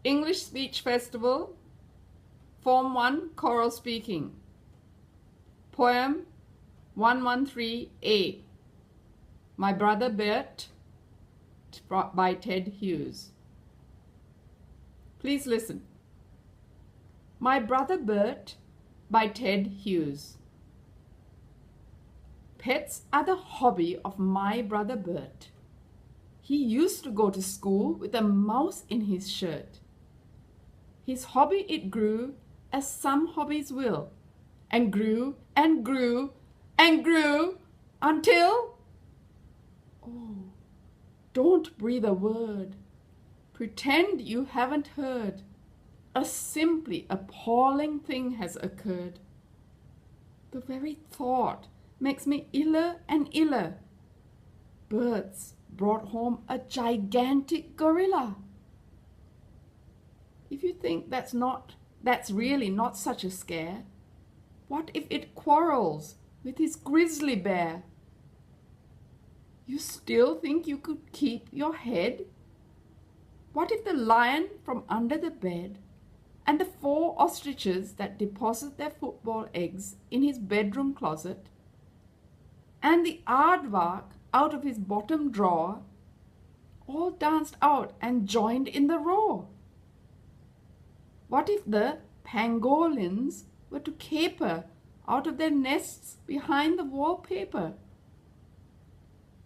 English Speech Festival, Form 1, Choral Speaking. Poem 113A, My Brother Bert, by Ted Hughes. Please listen. My Brother Bert, by Ted Hughes. Pets are the hobby of my brother Bert. He used to go to school with a mouse in his shirt. His hobby it grew, as some hobbies will, and grew and grew and grew until... Oh, don't breathe a word. Pretend you haven't heard. A simply appalling thing has occurred. The very thought makes me iller and iller. Bert's brought home a gigantic gorilla. If you think that's really not such a scare, what if it quarrels with his grizzly bear? You still think you could keep your head? What if the lion from under the bed and the 4 ostriches that deposit their football eggs in his bedroom closet and the aardvark out of his bottom drawer all danced out and joined in the roar? What if the pangolins were to caper out of their nests behind the wallpaper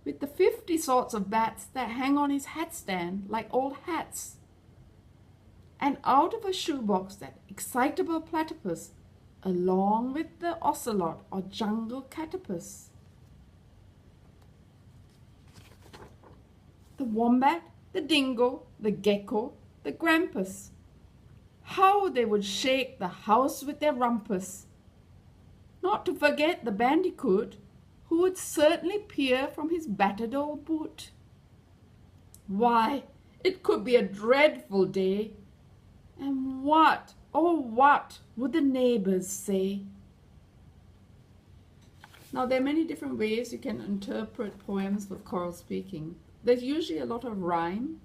with the 50 sorts of bats that hang on his hat stand like old hats, and out of a shoebox that excitable platypus along with the ocelot or jungle catapus? The wombat, the dingo, the gecko, the grampus, how they would shake the house with their rumpus. Not to forget the bandicoot, who would certainly peer from his battered old boot. Why, it could be a dreadful day. And what, oh what, would the neighbors say? Now, there are many different ways you can interpret poems with choral speaking. There's usually a lot of rhyme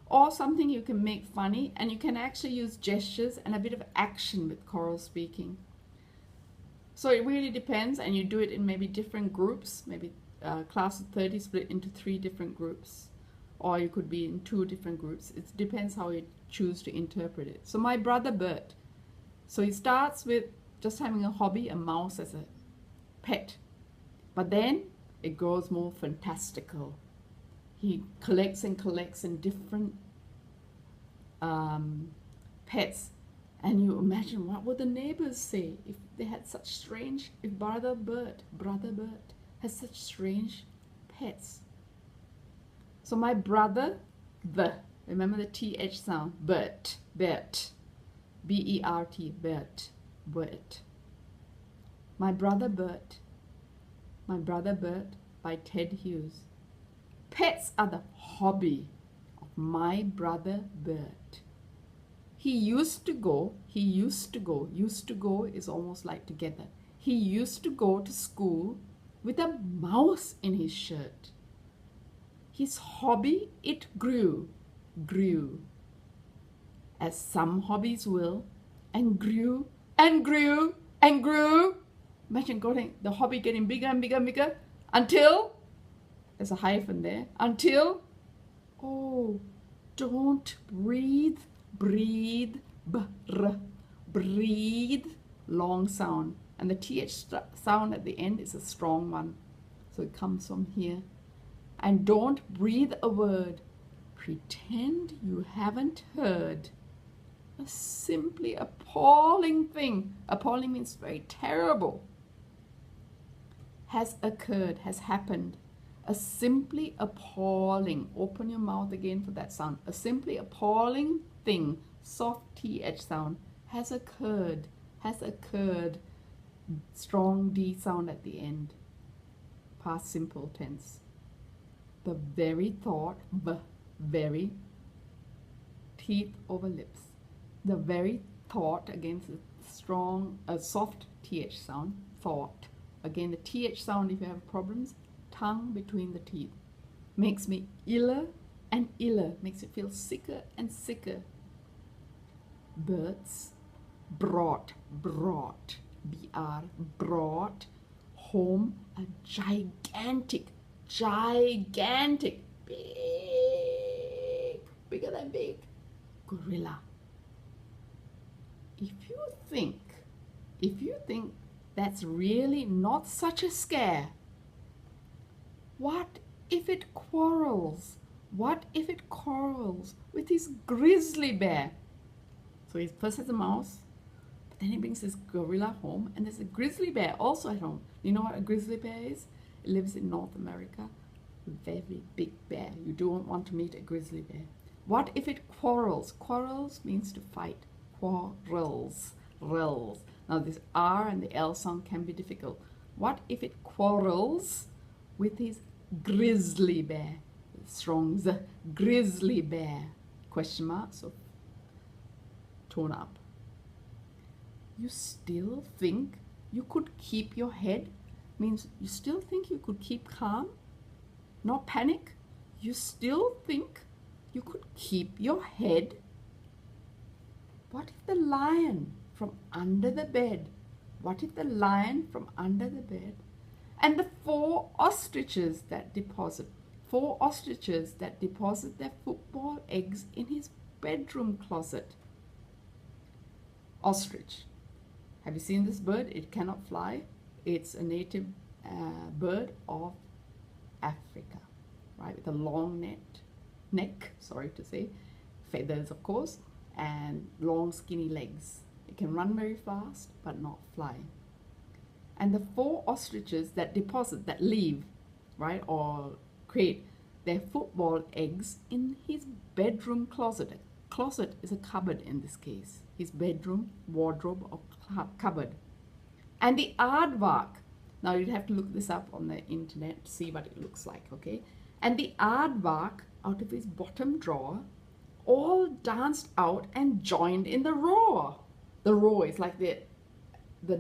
or something you can make funny, and you can actually use gestures and a bit of action with choral speaking. So it really depends, and you do it in maybe different groups, maybe class of 30 split into 3 different groups, or you could be in 2 different groups. It depends how you choose to interpret it. So my brother Bert, so he starts with just having a hobby, a mouse as a pet, but then it grows more fantastical. He collects and collects in different pets. And you imagine, what would the neighbors say if they had such strange, if brother Bert has such strange pets? So my brother, remember the TH sound, Bert, B-E-R-T, Bert. My brother Bert by Ted Hughes. Pets are the hobby of my brother Bert. He used to go is almost like together. He used to go to school with a mouse in his shirt. His hobby, it grew, as some hobbies will, and grew and grew and grew. Imagine the hobby getting bigger and bigger and bigger until, there's a hyphen there, until, oh, don't breathe, breathe, breathe, long sound. And the TH sound at the end is a strong one. So it comes from here. And don't breathe a word. Pretend you haven't heard. A simply appalling thing. Appalling means very terrible. Has occurred, has happened. A simply appalling. Open your mouth again for that sound. A simply appalling thing, soft TH sound, has occurred, strong D sound at the end, past simple tense. The very thought, very, teeth over lips. The very thought, against a soft TH sound, thought. Again, the TH sound, if you have problems, tongue between the teeth. Makes me iller and iller, makes it feel sicker and sicker. Bert's brought, brought home a gigantic, big, bigger than big, gorilla. If you think that's really not such a scare, what if it quarrels? What if it quarrels with his grizzly bear? So he first has a mouse, but then he brings this gorilla home, and there's a grizzly bear also at home. You know what a grizzly bear is? It lives in North America. A very big bear. You don't want to meet a grizzly bear. What if it quarrels? Quarrels means to fight. Quarrels. Rels. Now this R and the L sound can be difficult. What if it quarrels with his grizzly bear? Strong Z. Grizzly bear. Question mark. So tone up. You still think you could keep your head? Means you still think you could keep calm? Not panic? You still think you could keep your head? What if the lion from under the bed? What if the lion from under the bed? And the 4 ostriches that deposit their football eggs in his bedroom closet. Ostrich. Have you seen this bird? It cannot fly. It's a native bird of Africa, right? With a long neck, sorry to say, feathers of course, and long skinny legs. It can run very fast, but not fly. And the 4 ostriches that leave, right, or create their football eggs in his bedroom closet. A closet is a cupboard in this case. His bedroom, wardrobe, or cupboard. And the aardvark, now you'd have to look this up on the internet to see what it looks like, okay? And the aardvark, out of his bottom drawer, all danced out and joined in the roar. The roar is like the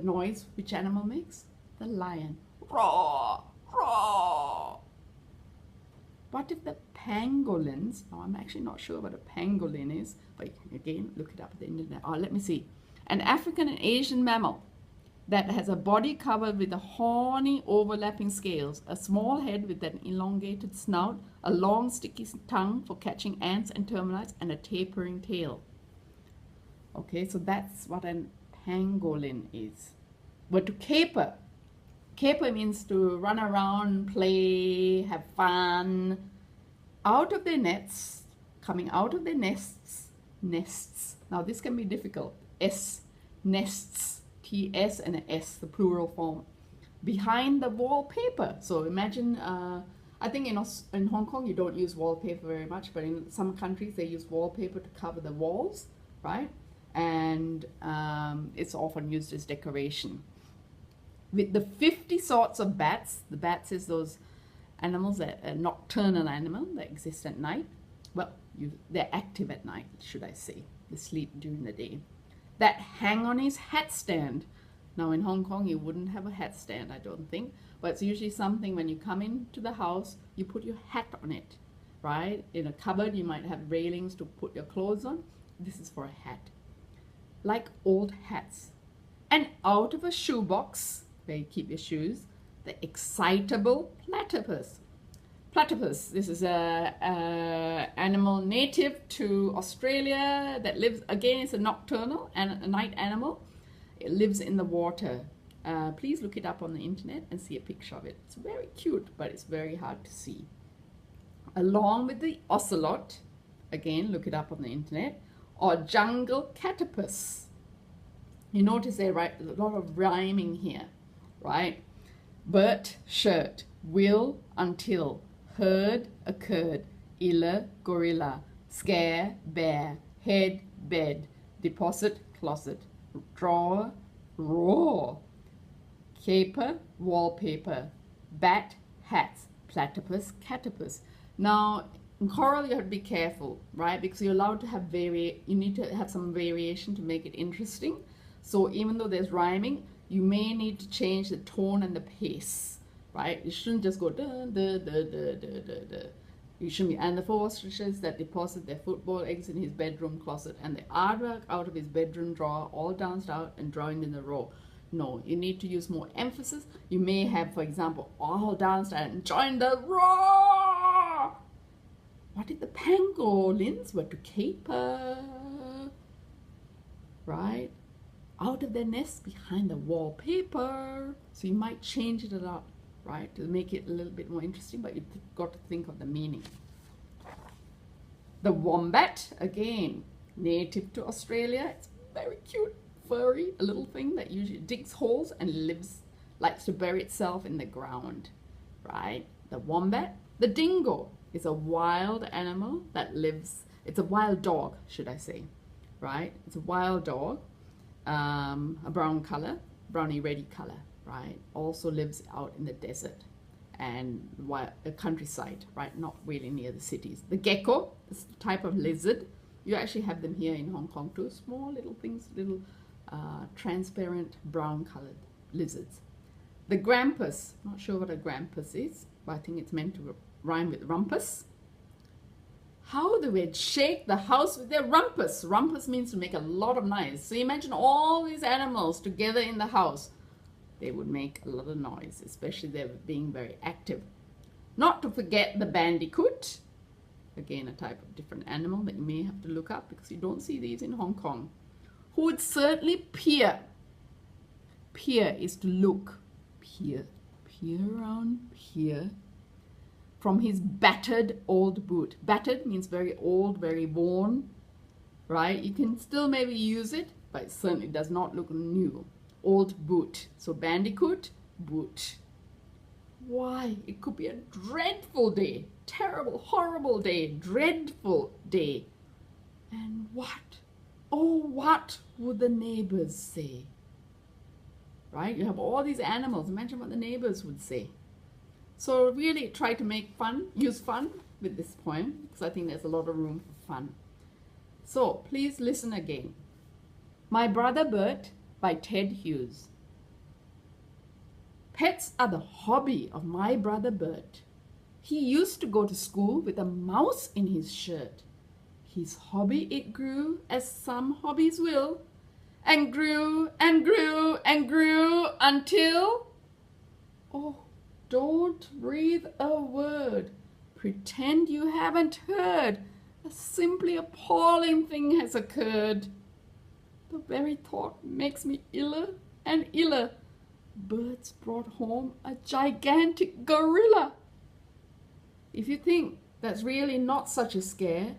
noise which animal makes? The lion. Roar, roar. What if the pangolins, now I'm actually not sure what a pangolin is, but again, look it up on the internet. Oh, let me see. An African and Asian mammal that has a body covered with a horny overlapping scales, a small head with an elongated snout, a long sticky tongue for catching ants and termites, and a tapering tail. Okay, so that's what a pangolin is. But to caper means to run around, play, have fun. Out of their nets, coming out of their nests. Now this can be difficult. Nests. T-S and an S, the plural form. Behind the wallpaper. So imagine, I think in Hong Kong you don't use wallpaper very much, but in some countries they use wallpaper to cover the walls, right? And it's often used as decoration. With the 50 sorts of bats, the bats is those animals that are nocturnal animal that exist at night. Well, they're active at night, should I say. They sleep during the day. That hang on his hat stand. Now in Hong Kong you wouldn't have a hat stand, I don't think, but it's usually something when you come into the house, you put your hat on it, right? In a cupboard you might have railings to put your clothes on. This is for a hat. Like old hats. And out of a shoebox, where you keep your shoes, the excitable platypus. Platypus, this is a animal native to Australia that lives, again, it's a nocturnal and a night animal. It lives in the water. Please look it up on the internet and see a picture of it. It's very cute, but it's very hard to see. Along with the ocelot, again, look it up on the internet, or jungle catopus. You notice they write a lot of rhyming here, right? Bert, shirt, will, until, heard, occurred, illa, gorilla, scare, bear, head, bed, deposit, closet, drawer, roar, caper, wallpaper, bat, hats, platypus, catopus. Now, in choral you have to be careful, right? Because you're allowed to have you need to have some variation to make it interesting. So even though there's rhyming, you may need to change the tone and the pace, right? You shouldn't just go da da da da da da da. And the 4 ostriches that deposit their football eggs in his bedroom closet, and the aardvark out of his bedroom drawer, all danced out and joined in the row. No, you need to use more emphasis. You may have, for example, all danced out and joined the row. What if the pangolins were to caper? Right? Out of their nests behind the wallpaper. So you might change it up, right, to make it a little bit more interesting, but you've got to think of the meaning. The wombat, again, native to Australia. It's very cute, furry, a little thing that usually digs holes and likes to bury itself in the ground, right? The wombat. The dingo is a wild animal that lives, it's a wild dog, should I say, right? It's a wild dog, a brown color, browny reddy color, right? Also lives out in the desert and a countryside, right? Not really near the cities. The gecko is a type of lizard. You actually have them here in Hong Kong too. Small little things, little transparent brown colored lizards. The grampus, not sure what a grampus is, but I think it's meant to rhyme with rumpus. How they would shake the house with their rumpus. Rumpus means to make a lot of noise. So imagine all these animals together in the house. They would make a lot of noise, especially they were being very active. Not to forget the bandicoot. Again, a type of different animal that you may have to look up because you don't see these in Hong Kong. Who would certainly peer. Peer is to look. Peer. Peer around. Peer. From his battered old boot. Battered means very old, very worn, right? You can still maybe use it, but it certainly does not look new. Old boot. So bandicoot, boot. Why? It could be a dreadful day. Terrible, horrible day. Dreadful day. And what? Oh, what would the neighbors say? Right? You have all these animals. Imagine what the neighbors would say. So really try to make fun, use fun with this poem, because I think there's a lot of room for fun. So please listen again. My Brother Bert by Ted Hughes. Pets are the hobby of my brother Bert. He used to go to school with a mouse in his shirt. His hobby it grew, as some hobbies will, and grew and grew and grew until... Oh, don't breathe a word. Pretend you haven't heard. A simply appalling thing has occurred. The very thought makes me iller and iller. Bert's brought home a gigantic gorilla. If you think that's really not such a scare,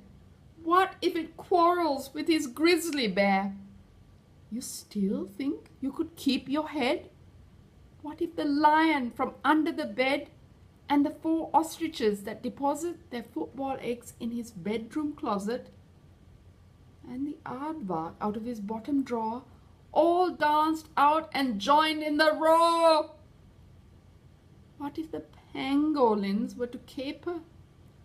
what if it quarrels with his grizzly bear? You still think you could keep your head? What if the lion from under the bed and the 4 ostriches that deposit their football eggs in his bedroom closet and the aardvark out of his bottom drawer all danced out and joined in the row? What if the pangolins were to caper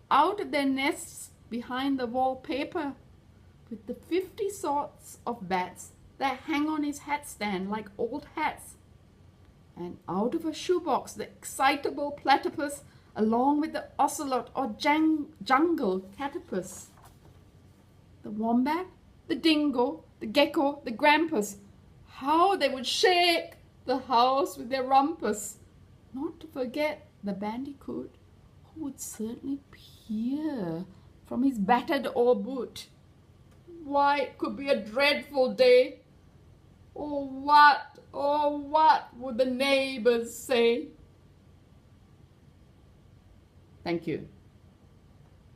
out of their nests behind the wallpaper with the 50 sorts of bats that hang on his hat stand like old hats? And out of a shoebox, the excitable platypus, along with the ocelot or jungle catapus. The wombat, the dingo, the gecko, the grampus, how they would shake the house with their rumpus. Not to forget the bandicoot, who would certainly peer from his battered old boot. Why, it could be a dreadful day. Oh, what would the neighbors say? Thank you.